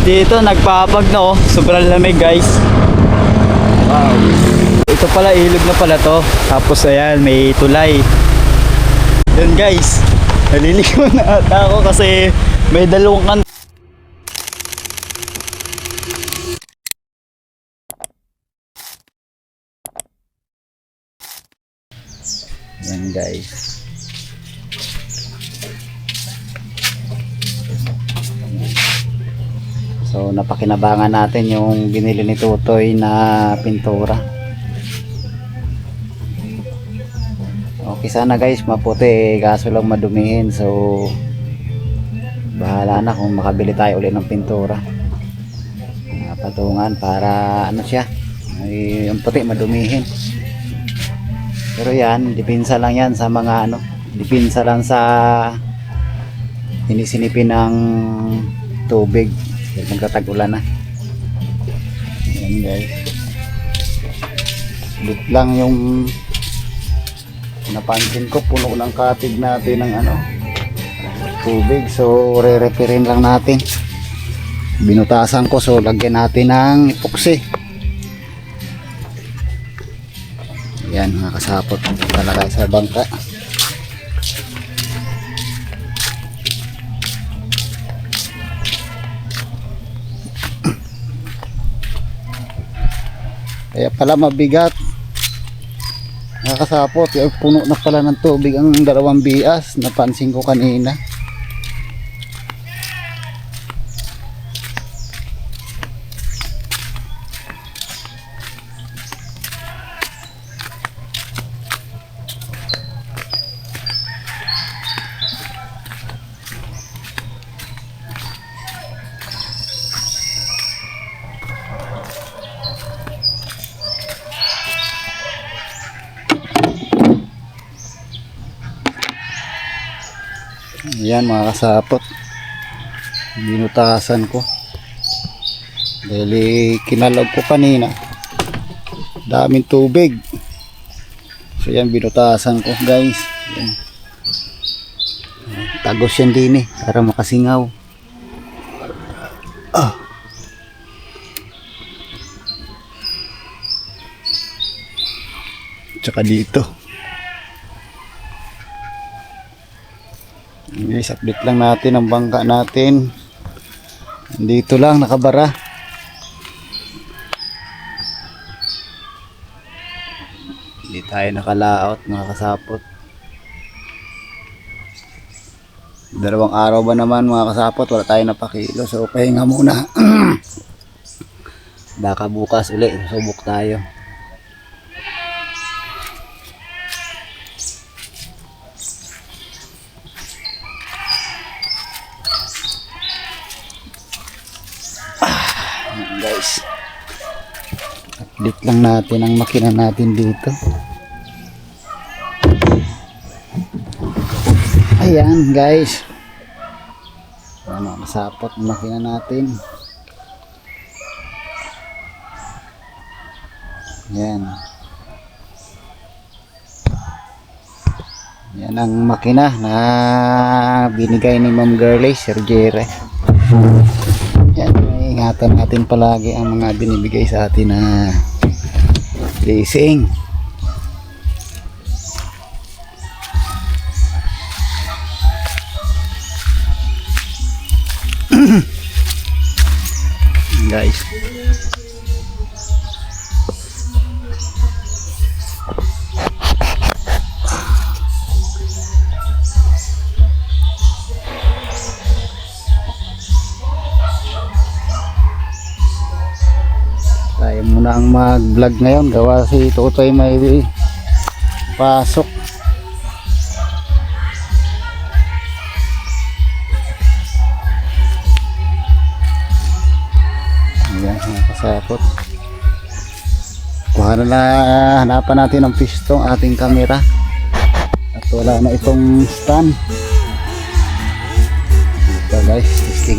Dito nagpapag na oh. Sobrang lamig guys. Wow. Ito pala ilog na pala to. Tapos ayan may tulay. Yun guys. Naliligo na ata ako kasi may dalawang kan. Yan guys. So napakinabangan natin yung binili ni Tutoy na pintura. Okay sana guys, maputi kaso lang madumihin. So bahala na kung makabili tayo ulit ng pintura. Patungan para ano siya, yung puti madumihin. Pero yan, dipinsa lang yan sa mga ano, dipinsa lang sa sinisinipin ng tubig. Nagtatag-ulan na. Ayan guys. Sulit lang yung napansin ko, puno ng katig natin ng ano, tubig. So re-referin lang natin. Binutasan ko, so lagyan natin ng epoxy. Ayan mga kasapot, talagay sa bangka. Kaya pala mabigat. Nakasapot, puno na pala ng tubig ang dalawang bias. Napansin ko kanina. Yan mga kasapot, binutasan ko dahil kinalog ko kanina, daming tubig. So yan, binutasan ko guys. Yan. Tagos yan din para makasingaw. Tsaka dito guys, update lang natin ang bangka natin. Dito lang nakabara. Hindi tayo nakalaot mga kasapot. Dalawang araw ba naman mga kasapot, wala tayo napakilo. So pahinga muna. Baka bukas ulit subok tayo. Guys, update lang natin ang makina natin dito. Ayan guys, ano, masapot ang makina natin. Yan, yan ang makina na binigay ni Ma'am Girlie, Sir Jerry. Yan, ingatan natin palagi ang mga binibigay sa atin na leasing. Guys, tayo muna ang mag-vlog ngayon gawa si Tutoy may pasok. Ayan, nakasapot. Kuha na, hanapan natin ang pistong ating camera at wala na itong stand. Ito guys, testing.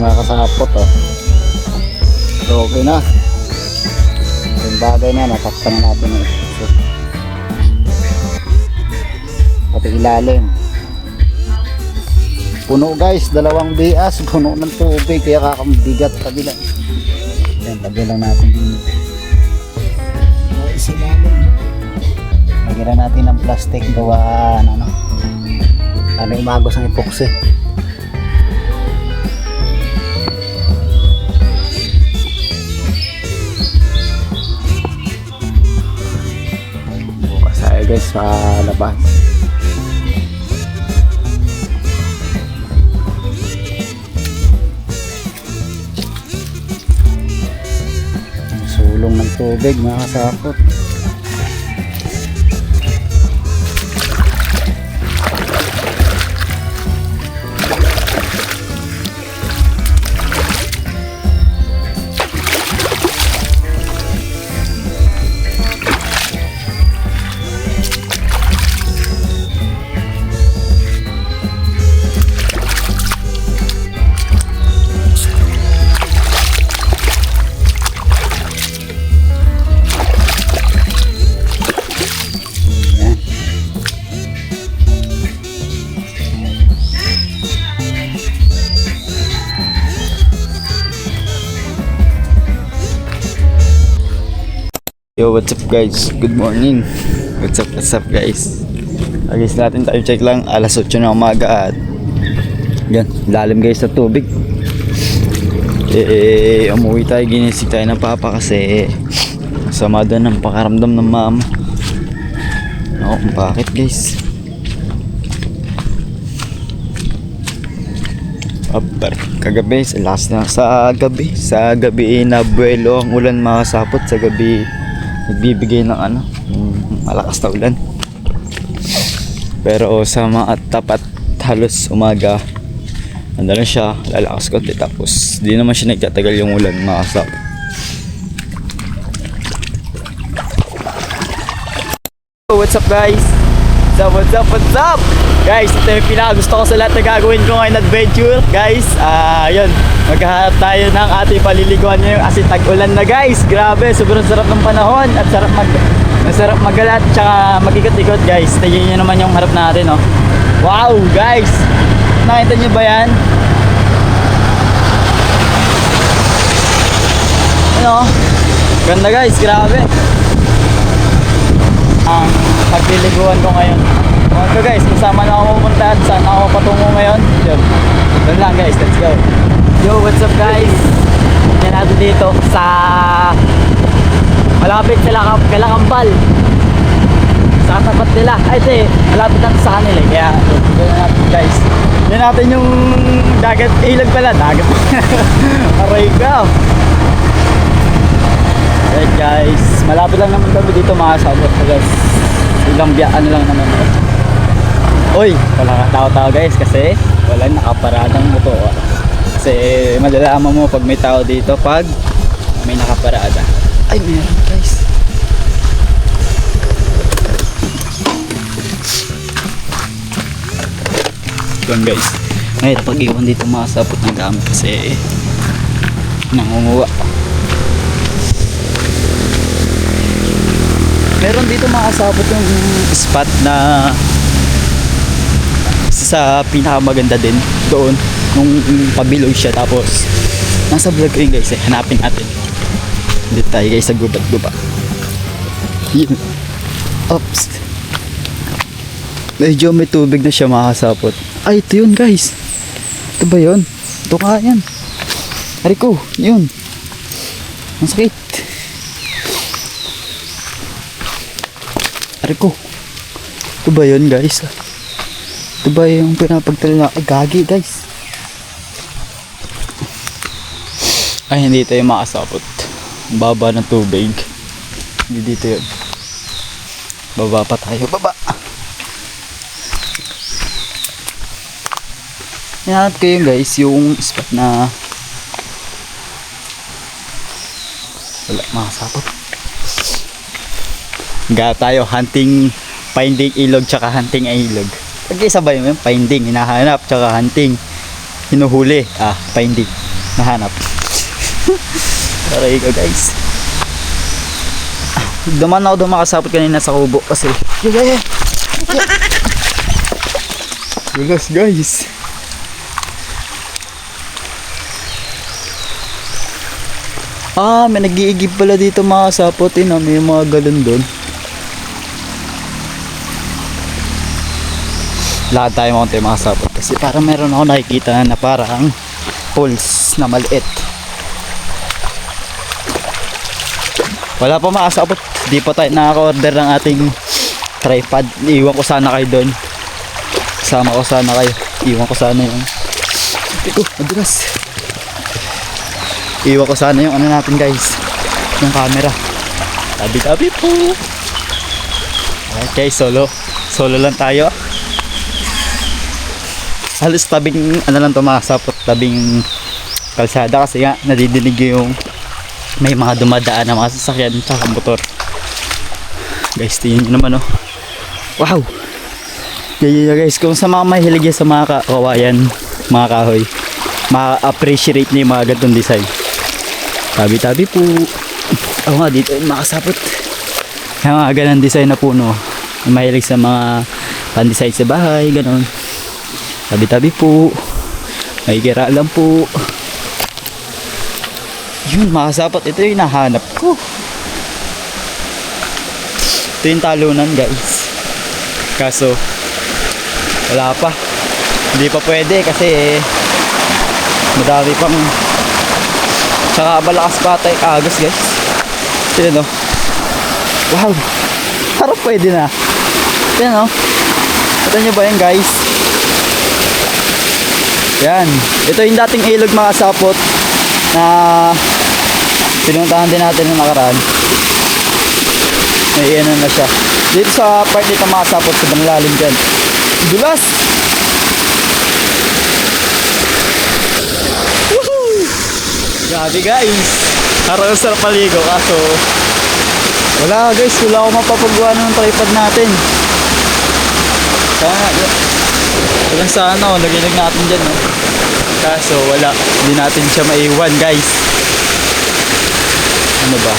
mga kasapot oh. So okay na. Yung bagay na natakpan na natin yung so, pati ilalim. Puno guys, dalawang bias, puno ng tubig kaya kakamabigat kabila. Yan, lagyan lang natin din. Lagyan natin ng plastic gawa ano. Ano umagos ang epoxy. Bukas tayo guys sa labas. Sulong ng tubig mga kasapot. Yo, what's up guys? Good morning. What's up guys? Agis natin time check lang, alas 8 na umaga at yan, lalim guys sa tubig. Umuwi tayo, ginisig tayo ng papa kasi masama doon ng pakaramdam ng mama. Ako kung bakit guys. Kagabi, sa gabi nabuelo ang ulan mga sapot. Sa gabi nagbibigay ng malakas na ulan, pero sa mga tapat halos umaga ano lang siya, lalakas konti, tapos di naman siya nagtatagal yung ulan mga sapot. What's up guys? What's up? Guys, ito yung pinakagusto ko sa lahat na gagawin ko ngayon adventure. Guys, yun, maghahanap tayo ng ating paliliguan ngayon kasi tag-ulan na guys. Grabe, sobrang sarap ng panahon at masarap magalat tsaka mag-ikot-ikot guys. Tignan nyo naman yung harap natin, oh. Wow, guys! Nakita nyo ba yan? Ano? Ganda guys, grabe. Ang pagliliguan ko ngayon. So guys, kasama na ako pumunta at saan ako patungo ngayon. Yun. Doon lang guys, let's go. Yo, what's up guys? Yan natin dito sa malapit sila Kalakambal. Sa tapat nila. Ay, ito malapit natin sa kanila. Kaya, doon natin guys. Yan natin yung dagat. Ilag pala, dagat. Aray ka. Alright guys, malapit lang naman kami dito mga sabot guys. Ilang biyaan lang naman. Uy, wala ka tao-tao guys kasi wala nakaparadang motor. Kasi malalaman mo pag may tao dito pag may nakaparada. Ay, meron guys. Yun guys, ngayon pag-iwan dito mga sabot ng gamit kasi nangunguha. Meron dito makasabot yung spot na sa pinakamaganda din doon nung pabilog siya, tapos nasa vlog ko yun guys hanapin natin. Dito tayo guys sa gubat-gubat. Oops, medyo may tubig na siya makasapot. Ay, ito yun guys. Ito ba yun? Ito ka yan. Hariko, yun. Ang sakit. Hariko. Ito ba yun guys? Ito ba yung pinapagtala na? Ay, gagi guys. Ay, hindi tayo makasapot. Baba ng tubig. Hindi dito yun. Baba pa tayo. Baba. Hinahanap ko yun guys, yung spot na wala makasapot. Ga tayo hunting, finding ilog tsaka hunting ay ilog. Pag-isabay mo yung finding, hinahanap tsaka hunting, hinuhuli, finding. nahanap. Aray ko guys. Duman ako makasapot kanina sa kubo kasi gulas guys. May nag-iigib pala dito mga sapot may mga galon doon. Lakad tayo mga sapot kasi parang meron ako nakikita na parang holes na maliit. Wala pa mga sapot, di pa tayo nakaka-order ng ating tripod. Iwan ko sana kayo doon, sama ko sana kayo, iwan ko sana yung madulas. Iwan ko sana yung ano natin guys, yung camera. Tabi-tabi po. Okay, solo lang tayo. Halos tabing ano lang to mga sapot, tabing kalsada kasi nga nadidinig yung may mga dumadaan na mga sasakyan tsaka motor. Guys, tingnan nyo naman wow. Kaya guys, kung sa mga mahilig sa mga kawayan, mga kahoy, ma-appreciate niyo yung mga ganitong design. Tabi-tabi po. Ako nga dito yung makasapot. Yung mga ganang design na puno. Yung mahilig sa mga pan-design sa bahay, ganon. Tabi-tabi po. May gira lang po. Yun, makasapot. Ito yung nahanap ko. Ito yung talunan guys. Kaso wala pa. Hindi pa pwede kasi madami pang tsaka malakas pa tayo agos guys. Yun wow, harap pwede na. Yan ito nyo ba yan guys? Yan, ito yung dating ilog mga sapot na pinuntahan din natin ng nakaraan. May ano na siya. Dito sa part dito mga sapot, sa banlalim dyan, dulas. Woohoo! Grabe guys, harap sarap paligo kaso wala guys, wala akong mapapagawa ng tripod natin. Sana walang sa naginig natin dyan kaso wala, hindi natin siya maiwan guys. Ano ba?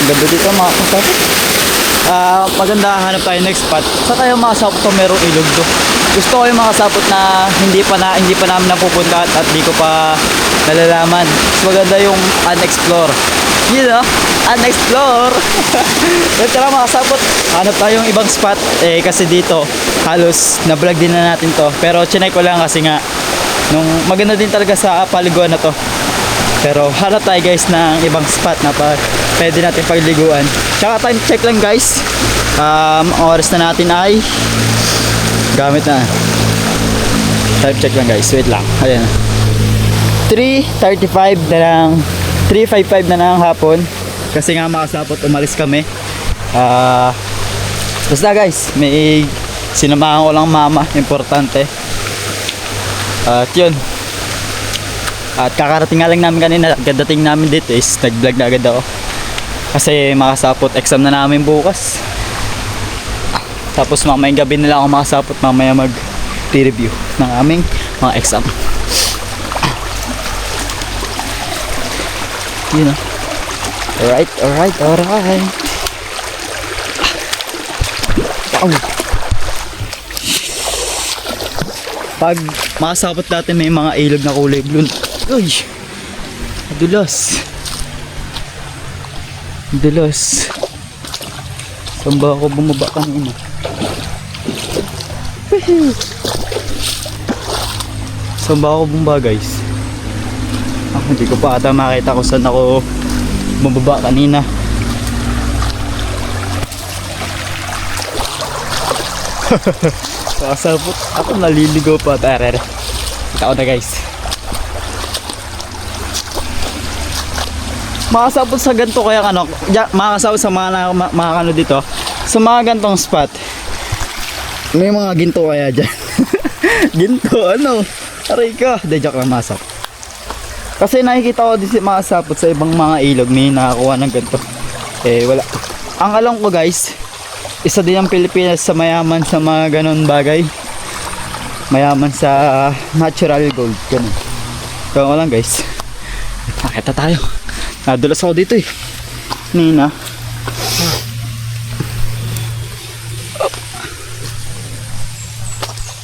Ganda dito mga kasapot. Maganda hanap tayo next spot. Sa tayo mga sapot to merong ilog do. Gusto ko yung mga sapot na hindi pa namin napupunta at di ko pa nalalaman. Mas maganda yung unexplore. Unexplore. Pero tara mga sapot, hanap tayong ibang spot kasi dito halos na-vlog din na natin to. Pero chinek ko lang kasi nga nung maganda din talaga sa paliguan na to. Pero hanap tayo guys ng ibang spot na pwede natin pagliguan. Tsaka time check lang guys. Oras na natin ay gamit na. Time check lang guys. Wait lang. Ayan. 3:35 na lang. 3:55 na lang hapon. Kasi nga makasapot umalis kami. Basta guys, may sinamahan ko lang mama. Importante. At yun. At kakarating nga lang namin kanina. Gadating namin dito is nag-vlog na agad ako. Kasi makasapot exam na namin bukas. Tapos mamayang gabi nila ako makasapot. Mamaya mag-review ng aming mga exam. Yun Alright. Pag makasapot natin may mga ilog na kulay blue. Uy! Dulas. Saan ba ako bumaba kanina? Saan ba ako bumaba guys? Hindi ko pa ata makita kung saan ako bumaba kanina. Kasapot ako, naliligo pa. Tara. Kita ko na guys. Makasapot sa ganito kaya makasapot sa mga dito. Sa mga gantong spot. May mga ginto kaya dyan. Ginto aray ka. De joke lang masap. Kasi nakikita ko din makasapot sa ibang mga ilog. May nakakuha ng ganito. Wala. Ang alam ko guys, isa din ang Pilipinas sa mayaman sa mga ganon bagay. Mayaman sa natural gold. Ganun. Kaya ko lang guys. Makita tayo. Nadulas ako dito eh. Nina.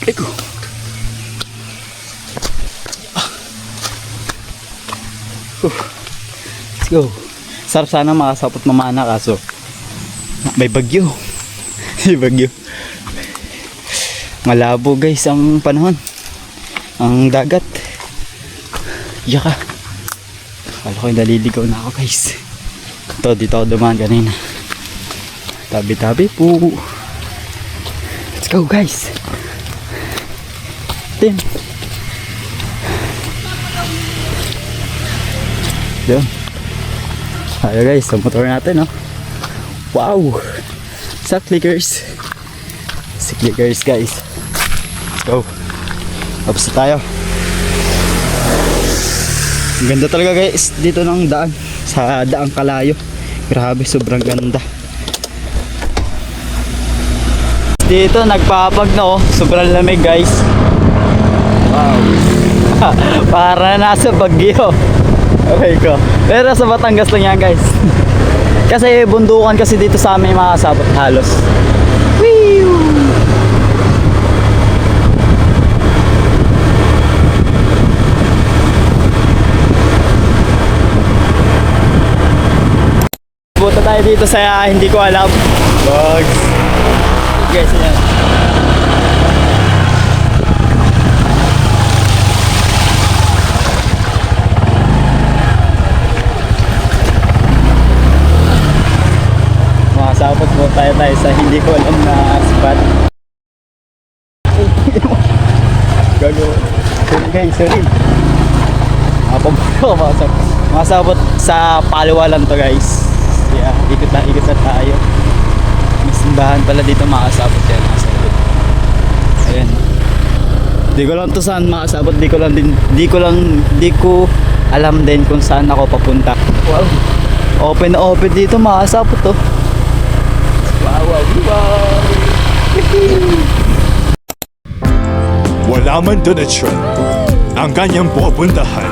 Eko. Let's go. Sarap sana makasapot mamana kaso may bagyo. May bagyo. Malabo guys ang panahon. Ang dagat. Yaka. Akala ko yung naliligaw na ako guys. Ito dito ako dumaan kanina. Tabi-tabi po. Let's go guys. Din. Doon. Ayo guys, sa motor natin, no? Wow! Sa clickers. Si clickers guys. Let's go. Tapos na tayo. Ang ganda talaga guys dito ng daan. Sa daang Kalayo. Grabe, sobrang ganda. Dito nagpapag na oh. Sobrang lamig guys. Wow. Para nasa Baguio. Okay ko. Pero sa Batangas lang yan guys. Kasi bundukan kasi dito sa amin mga kasabot halos. Wee! Punta tayo dito sa hindi ko alam. Dogs. Guys, yan. Makasapot po tayo sa hindi ko alam na spot. Gago. Sorry guys, sorry. Makasapot sa Paliwalan to guys. Yeah, ikot na tayo. May simbahan pala dito makasabot yan. Ayan. Di ko lang to saan makasabot. Di ko alam din kung saan ako papunta. Wow. Open na open dito makasabot to. Wow. Wala man donation ang kanyang pupuntahan,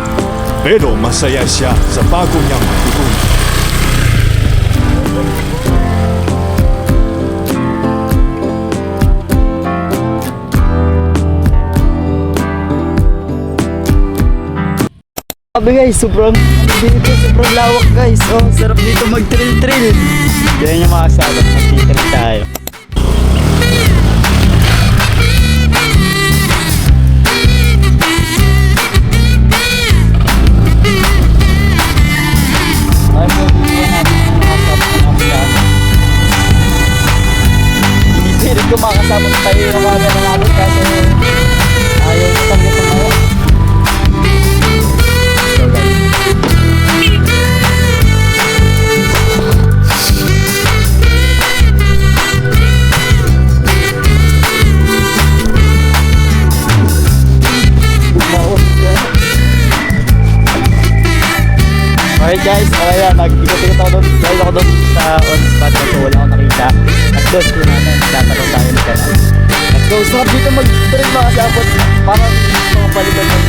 pero masaya siya sa bago niyang matutunan. Sabi guys, sobrang lawak guys. Oh, sarap dito mag-trail. Yan yung mga sabot, mag-trail tayo. Inipirit ko makasabot tayo yung mga ganalabot kasi ayaw ko tanggap sa mga. Alright guys, ayan, nag-ikot-ikot ako doon. Dahil ako doon sa on spot kasi wala akong nakita. At doon, kung natin, tatanong tayo ng kanal. Let's go, sarap dito mag-train mga sapot. Parang mga palitan ng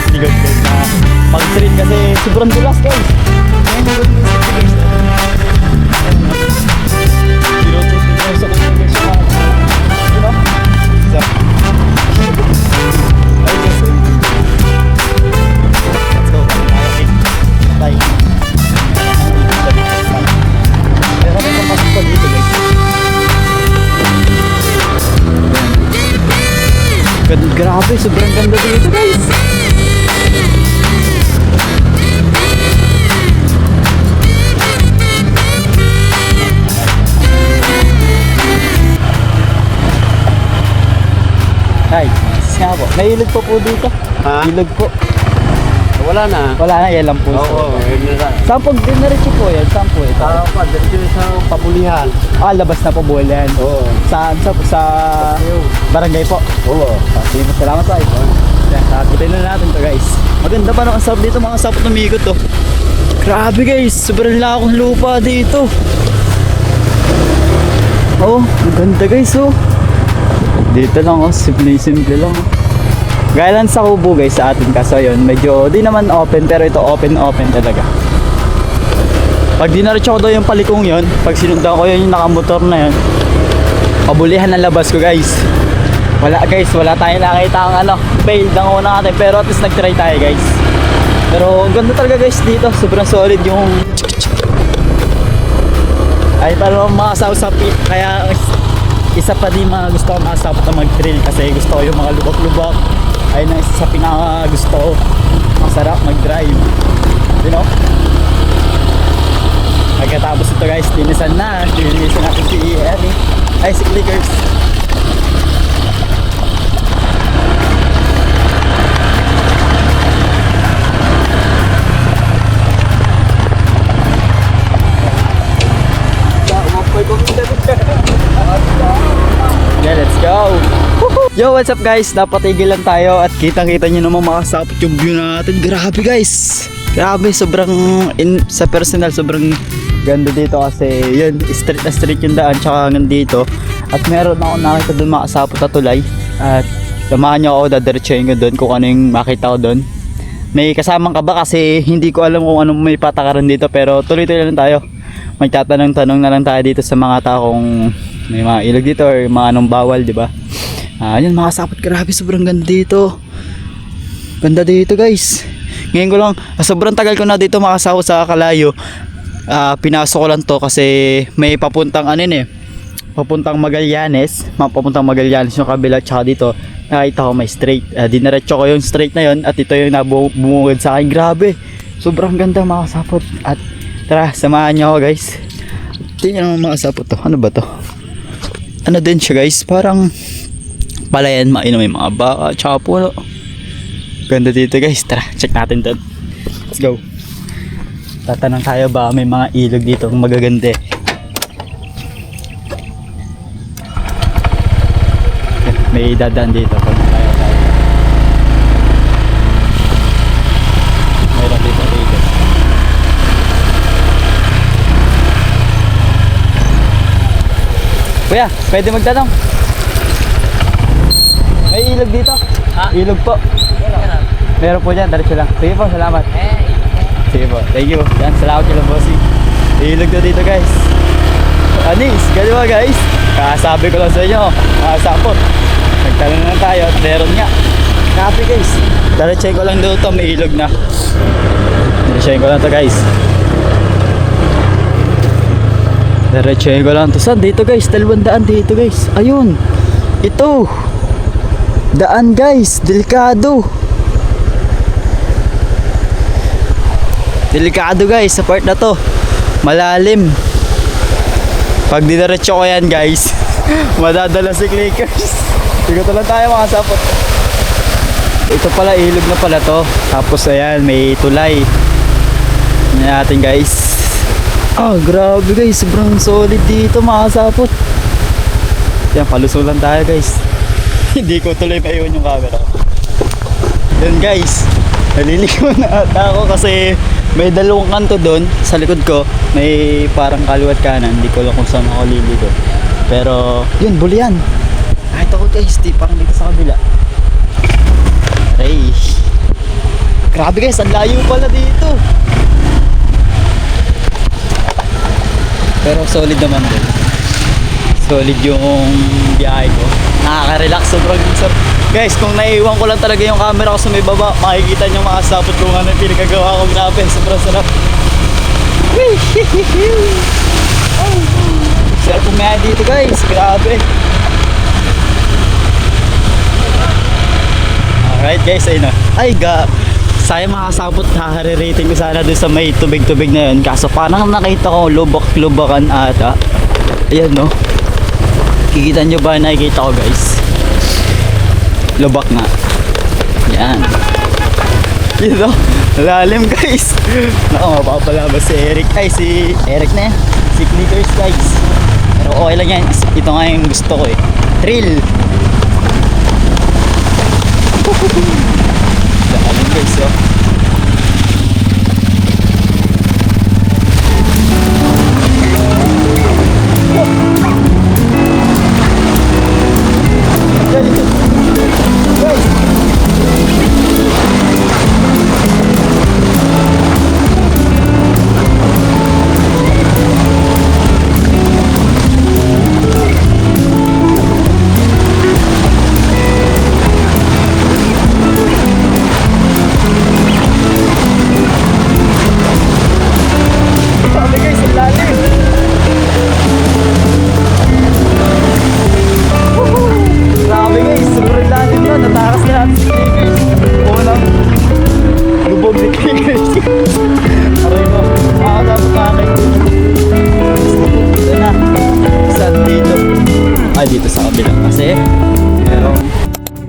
sinigod guys na mag-train kasi sobrang dulas guys. Ngayon mo doon sa guys. Pilotos din tayo sa kanya guys. You know? So, ay guys, let's go, tayo. Pero may kapasok pa dito guys. Grabe, sobrang ganda dito guys. Ay, siya po. May ilog pa po dito. Ha? Ilog po. Wala na. Wala na, yan lang po. Oo, yun na. Saan po, dinaretso po yan? Saan po ito? Dito sa pabulihan. Labas na po buwan yan. Oo. Saan? Sa barangay po? Oo. Sige po, salamat tayo. Yan, sakitin na natin to guys. Maganda pa naman sarap dito, mga sapot umikot to. Grabe guys, sobrang lakong lupa dito. Oh, maganda guys oh. Dito lang oh, simple lang oh. Gaya lang sa Kubo guys sa atin kaso yun, medyo di naman open pero ito open talaga. Pag dinaretso ko daw yung palikong yun, pag sinundan ko yun yung nakamotor na yun, pabulihan ng labas ko guys. Wala guys, wala tayong nakita ang ano, failed ang una natin pero at least nag-try tayo guys. Pero ganda talaga guys dito, sobrang solid yung ay parang makasawsapi, kaya isa pa din mga gusto ko makasapot na mag-trail kasi gusto ko yung mga lubak-lubak. Ayun ang isa sa pinaka gusto ko, masarap mag-drive, you know. Pagkatapos ito guys, linisan na, linisan natin si Eddie, ay si Clickers. Yeah, let's go. Yo, what's up guys? Napatigil lang tayo at kitang-kita nyo naman makasapot yung view natin. Grabe guys. Grabe, sobrang sa personal sobrang ganda dito kasi yun, street na street yung daan tsaka hanggang dito. At meron ako nakita doon makasapot na tulay. At samahan nyo ako, dadiretsuhin ko doon kung ano yung makita ko doon. May kasamang ka ba kasi hindi ko alam kung anong may patakaran dito pero tuloy-tuloy lang tayo. Magtatanong-tanong na lang tayo dito sa mga taong may mga ilog dito or mga anong bawal, di ba? Yun, makasapot. Grabe, sobrang ganda dito. Ganda dito guys. Ngayon ko lang, sobrang tagal ko na dito makasapot sa Kalayo. Pinasok ko lang to kasi may papuntang papuntang Magallanes. Papuntang Magallanes yung kabila tsaka dito. Nakita ko may straight. Dinaretso ko yung straight na yun at ito yung bumungod sa akin. Grabe, sobrang ganda makasapot. At tara, samahan nyo ako guys. Tingnan naman makasapot to. Ano ba to? Ano din siya guys, parang palayan, mainom may mga baka tsaka puno. Ganda dito guys, tara check natin doon. Let's go. Tatanong tayo ba may mga ilog dito kung magaganda. May dadaan dito pag tayo. Mayroon dito ilog. Kuya, pwede magtanong? May ilog dito? Ha? Ilog po. Meron po dyan, diretso lang. Sige po, salamat. Sige po, thank you. Yan, salamat kila bossy. Ilog na dito guys. Anis, ganun ba guys? Kasabi ko lang sa inyo, sapot. Nagtanong na tayo at meron nga. Grabe guys. Diretso ko lang dito, may ilog na. Diretso ko lang to guys. Diretso ko lang to. Saan? Dito guys, dalawang daan dito guys. Ayun. Ito. Daan guys, delikado. Delikado guys, sa part na to. Malalim. Pag diniretso ko yan guys, madadala si Clickers. Dito lang tayo makasapot. Ito pala, ilog na pala to. Tapos ayan, may tulay. Tingnan natin guys. Grabe guys, sobrang solid dito makasapot. Yan, palusulan tayo guys. Hindi ko tuloy maiwan yung camera. Yun guys, naliligo na ata ako kasi may dalawang kanto doon sa likod ko. May parang kaliwat kanan, hindi ko lang kung saan ako liligo. Pero yun, bulian. Kahit ako guys, di parang dito sa kabila. Aray. Grabe guys, ang layo pala dito. Pero solid naman din. Solid yung biyahe ko. Nakaka-relax, sobrang sarap. Guys, kung naiiwan ko lang talaga yung camera ko sa may baba, makikita nyo makasapot kung ano yung pinagagawa kong grabe. Sobrang sarap. Sarap pumiyahe dito guys, grabe. Alright guys, ayun na. Ay sayang makasapot, rating ko sana doon sa may tubig-tubig na yun. Kaso parang nakita ko lubak-lubakan ata. Ayan no. Kikita nyo ba? Nakikita ko guys. Lubak nga. Yan. Yun no. Lalim guys. Naku, mapapalabas si Eric. Ay si Eric na yan. Si Clickers guys. Pero okay lang yan. Ito nga yung gusto ko eh. Thrill. Lalim guys oh.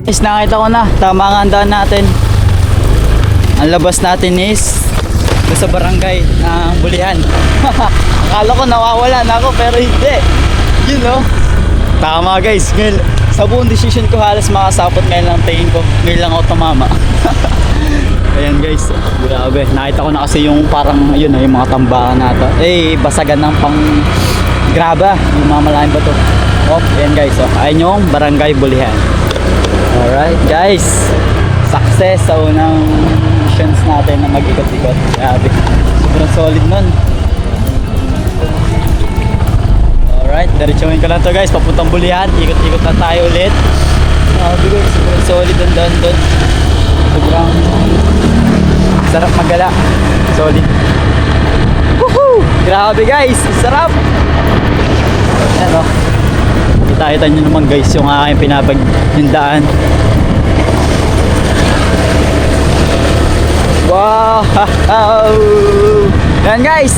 Is nakita ko na, tama nga ang daan natin. Ang labas natin is doon sa barangay ng Bulihan. Akala ko nawawala na ako pero hindi. Yun no. Tama guys, ngayon, sa buong decision ko halos makasapot ngayon lang tingin ko. Ngayon lang ako tumama. Ayan guys, grabe. Nakita ko na kasi yung parang yun yung mga tambakan na to. Basagan ng pang graba, yung mga malaking bato. Oh, ayan guys, ayun yung barangay Bulihan. Alright guys, success sa unang missions natin na mag-ikot-ikot. Grabe, sobrang solid nun. Alright, diretsuhin ko lang to guys, papuntang Bulihan. Ikot-ikot na tayo ulit. Grabe guys, sobrang solid ang daan doon. Sobrang sarap magala. Solid. Woohoo! Grabe guys, sarap! Ayan o. Kita-kita nyo naman guys yung aking pinapagindaan. Wow! Ayan guys,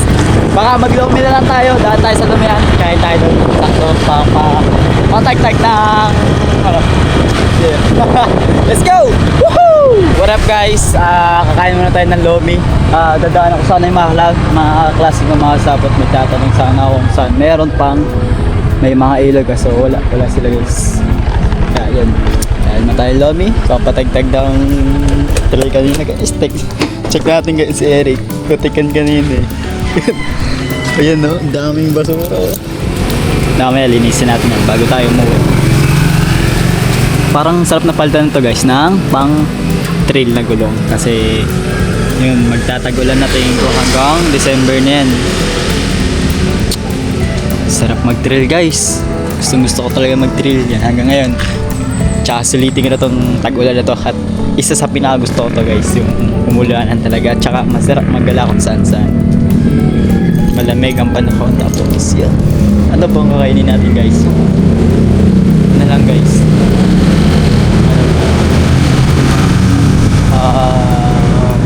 baka mag-lumi na lang tayo. Daan tayo sa lumihan. Kain tayo doon. Takto pang-tag-tag ng let's go! Woohoo! What up guys? Kakain muna tayo ng lomi. Dadaan ako sana yung mga klase ng mga sapot. May tatanong sana ako kung saan meron pang may mga ilog so wala sila guys. Kaya yun, kain mo tayo lomi. Papatagtag ng tray kanina guys. Check natin guys si Eric. Kutikan kanina ayan no, ang daming basura. Mamaya linisin natin yan bago tayo umuwi. Parang sarap na palitan nito guys ng pang trail na gulong kasi yun, magtatagulan na tingin ko hanggang December na yan. Sarap mag-trail guys. Gusto ko talaga mag-trail yan hanggang ngayon. Tsaka sulitin ko na tong tag-ulan na to. At isa sa pinakagusto ko to guys, yung umulanan talaga. Tsaka masarap maggala kung saan saan. Malamig ang panahon. Tapos yan. Ano pong kakainin natin guys? Ano lang guys?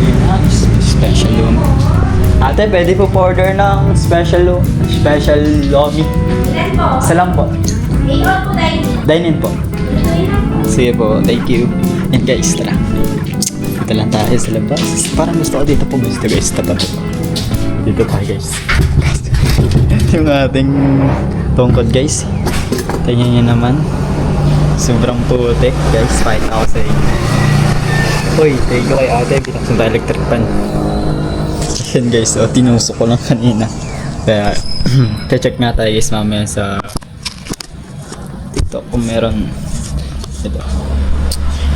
Yun na. Special lomi. Ate, pwede po order ng special lomi. Isa lang po. Dine-in po. Sige po, thank you. Yan guys, tara. Dito lang tayo sa labas. Parang gusto ko dito po gusto guys. Tapat po. Dito tayo guys. Yung ating tungkod guys. Tingnan nyo naman. Sobrang putik guys. Fight ako sa inyo. Uy, thank you kay ate. Binaksan tayo electric pan. Yan guys, tinusok ko lang kanina. Kaya, check nga tayo guys mamaya sa TikTok kung meron ito.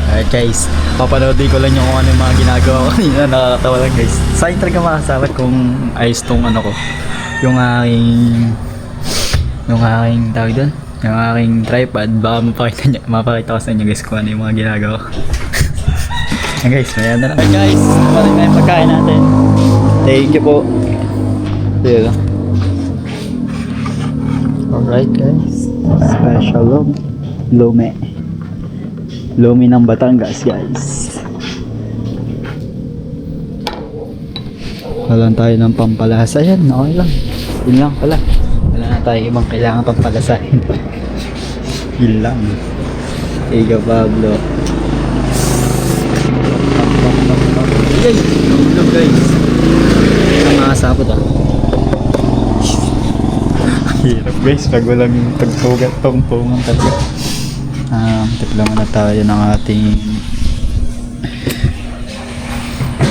Alright guys, papanoodin ko lang yung kung ano yung mga ginagawa ko kanina. Nakakatawa lang guys. Saan talaga makasabat kung ayos tong ano ko. Yung aking tawag doon. Yung aking tripod. Baka mapakita ko sa inyo guys kung ano yung mga ginagawa ko. Yan guys, mayan na lang. Alright guys, maraming na yung pagkain natin. Thank you po. Dito. Alright guys, special lomi. Lomi ng Batangas guys. Wala tayo ng pampalasa yan, okay lang. Yun lang pala. Wala na tayo ibang kailangan pampalasahin. Yun lang. Ega Pablo. Guys, tulog guys. Ang makasapot hirap guys pag walang pagsugat tungtungan talaga. Tiplaman na tayo ng ating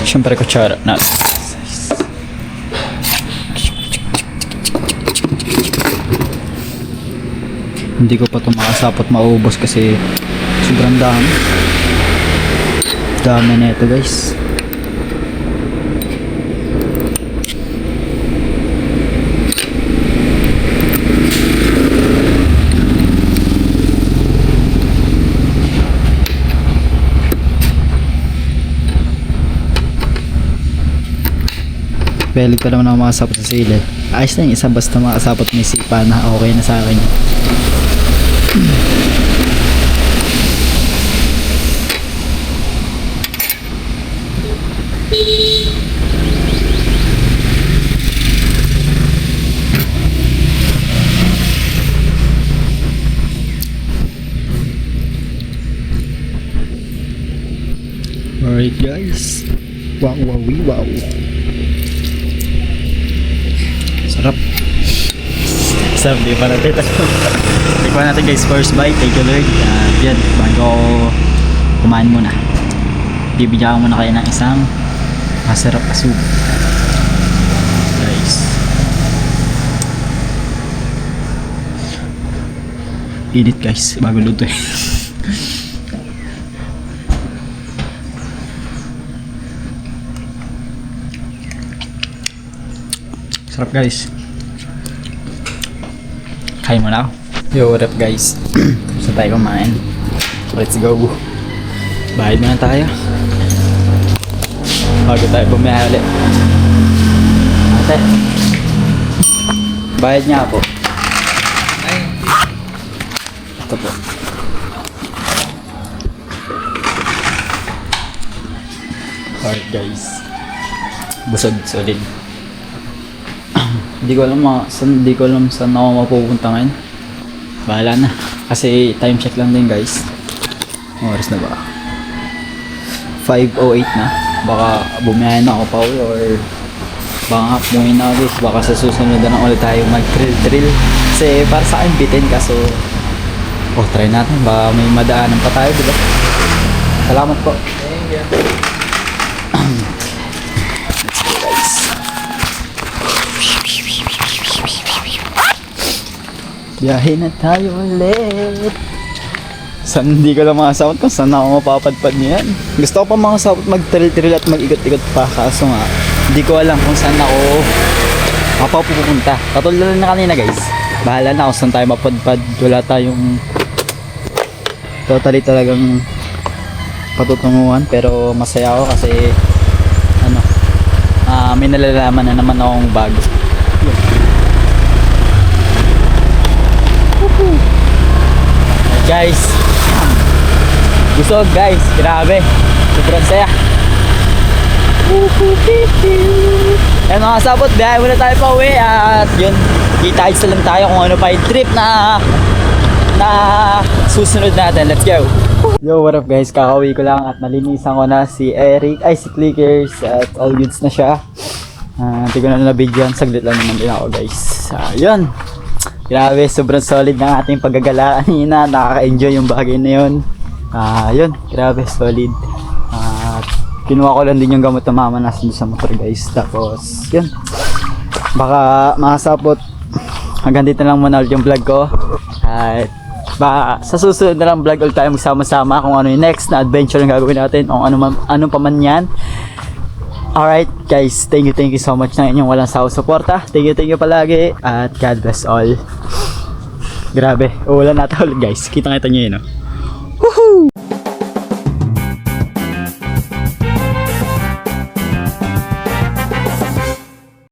syempre kutsara natin. Hindi ko pa ito makasapot maubos kasi sobrang dami na ito guys. Balik pa naman ako makasapot sa sila. Ayos na yung isa basta makasapot may sipa na okay na sa akin. Alright guys. Wow, wow, wow. Sarap. Sarap, di pa natin. Tikman natin guys, first bite. Thank you Lord. Yan, bago kumain muna. Bibigyan ko muna kayo ng isang masarap na soup. Guys. Init guys, bago luto eh. Sarap guys. Kain mo na ako. Yo, what up guys? Gusto tayo kumain. Let's go. Bayad muna tayo. Bago tayo bumiyaya ulit. Ate. Bayad niya po. Ito po. Alright guys. Busog, solid. Hindi ko alam saan ako mapupunta ngayon. Bahala na. Kasi time check lang din guys. Oras na ba? 5:08 na. Baka bumiyahin na ako pa ulit or baka umuwi na guys. Baka sa susunod na ulit tayo mag-drill. Kasi para sa akin bitin kaso try natin. Baka may madaanan pa tayo, diba? Salamat po. Thank you. Let's go guys. Biyahe na tayo ulit. Hindi ko lang makasabot kung saan ako mapapadpad niyan. Gusto ko pa makasabot mag-trail at mag-ikot-ikot pa. Kaso nga, hindi ko alam kung saan ako mapapupunta. Katulad na kanina guys. Bahala na kung saan tayo mapadpad. Wala tayong totally talagang patutunguhan. Pero masaya ako kasi may nalalaman na naman akong bago. Guys, busog guys, grabe, sobrang saya. Yan mga sabot, biyahe muna tayo pa uwi at yun, kita-its lang tayo kung ano pa yung trip na susunod natin. Let's go. Yo, what up guys, kakauwi ko lang at nalinisan ko na si Eric, si Clickers at all goods na siya. Hindi ko na nabigyan, saglit lang naman din ako guys. Yun. Grabe, sobrang solid ng ating paggagala kanina. Nakaka-enjoy yung bagay na yun. Yun, grabe, solid. Kinuha ko lang din yung gamot na mama nasa sa motor guys. Tapos, yun. Baka makasapot. Hanggang dito lang muna ulit yung vlog ko. At baka sa susunod na lang vlog ulit tayo magsama-sama kung ano yung next na adventure yung gagawin natin. Kung ano pa man yan. Alright guys, thank you so much ng inyong walang sawang suporta. Thank you palagi at God bless all. Grabe, uulan natin ulit guys. Kita nyo yun, no? Woohoo!